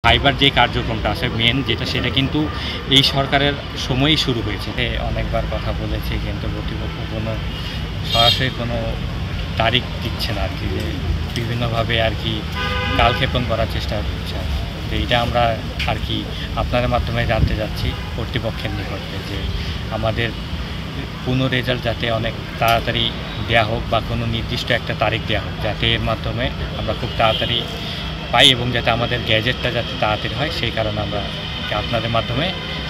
Fibre যে কার্যক্রমটা আছে main সেটা কিন্তু এই সরকারের সময়ই শুরু হয়েছে। অনেকবার কথা বলেছি কিন্তু কর্তৃপক্ষ কোনো সরাসরি কোনো তারিখ দিচ্ছে না আর কি, যে বিভিন্নভাবে আর কি কালক্ষেপণ করার চেষ্টা করছে। তো এইটা আমরা আর কি আপনাদের মাধ্যমে জানতে যাচ্ছি কর্তৃপক্ষের নিকটে, যে আমাদের কোনো রেজাল্ট যাতে অনেক তাড়াতাড়ি দেওয়া হোক বা কোনো নির্দিষ্ট একটা তারিখ দেওয়া হোক, যাতে এর মাধ্যমে আমরা খুব তাড়াতাড়ি পাই এবং যাতে আমাদের গ্যাজেটটা যাতে তাড়াতাড়ি হয়, সেই কারণে আমরা আপনাদের মাধ্যমে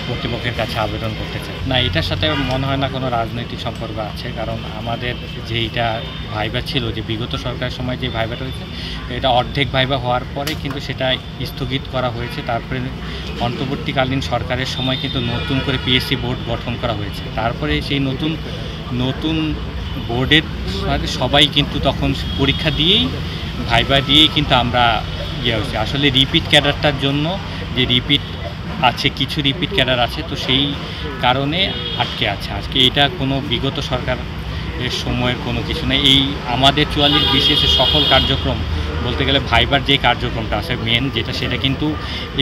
কর্তৃপক্ষের কাছে আবেদন করতে চাই। না, এটার সাথে মনে হয় না কোনো রাজনৈতিক সম্পর্ক আছে, কারণ আমাদের যে এইটা ভাইবা ছিল, যে বিগত সরকারের সময় যে ভাইবাটা হয়েছে, এটা অর্ধেক ভাইবা হওয়ার পরে কিন্তু সেটা স্থগিত করা হয়েছে। তারপরে অন্তর্বর্তীকালীন সরকারের সময় কিন্তু নতুন করে পিএসসি বোর্ড গঠন করা হয়েছে। তারপরে সেই নতুন বোর্ডের সবাই কিন্তু তখন পরীক্ষা দিয়েই ভাইবা দিয়েই কিন্তু আমরা হয়েছে। আসলে রিপিট ক্যাডারটার জন্য যে রিপিট আছে, কিছু রিপিট ক্যাডার আছে, তো সেই কারণে আটকে আছে। আজকে এটা কোনো বিগত সরকারের সময়ের কোনো কিছু নেই। এই আমাদের 44 বিসিএসের সকল কার্যক্রম বলতে গেলে ভাইবার যে কার্যক্রমটা আছে মেন সেটা কিন্তু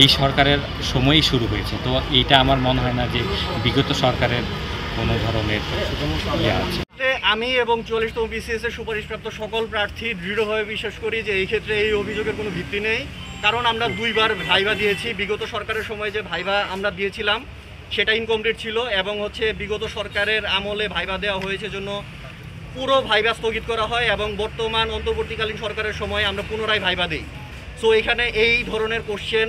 এই সরকারের সময়ই শুরু হয়েছে। তো এইটা আমার মনে হয় না যে বিগত সরকারের কোনো ধরনের আছে। আমি এবং 44তম বিসিএসের সুপারিশপ্রাপ্ত সকল প্রার্থী দৃঢ়ভাবে বিশ্বাস করি যে এই ক্ষেত্রে এই অভিযোগের কোনো ভিত্তি নেই, কারণ আমরা 2বার ভাইবা দিয়েছি। বিগত সরকারের সময় যে ভাইবা আমরা দিয়েছিলাম সেটা ইনকমপ্লিট ছিল, এবং বিগত সরকারের আমলে ভাইবা দেওয়া হয়েছে জন্য পুরো ভাইবা স্থগিত করা হয়, এবং বর্তমান অন্তর্বর্তীকালীন সরকারের সময় আমরা পুনরায় ভাইবা দিই। সো এখানে এই ধরনের কোশ্চেন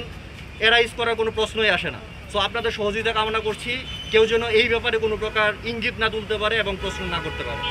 এরাইজ করার কোনো প্রশ্নই আসে না। সো আপনাদের সহযোগিতা কামনা করছি, কেউ যেন এই ব্যাপারে কোনো প্রকার ইঙ্গিত না তুলতে পারে এবং প্রশ্ন না করতে পারে।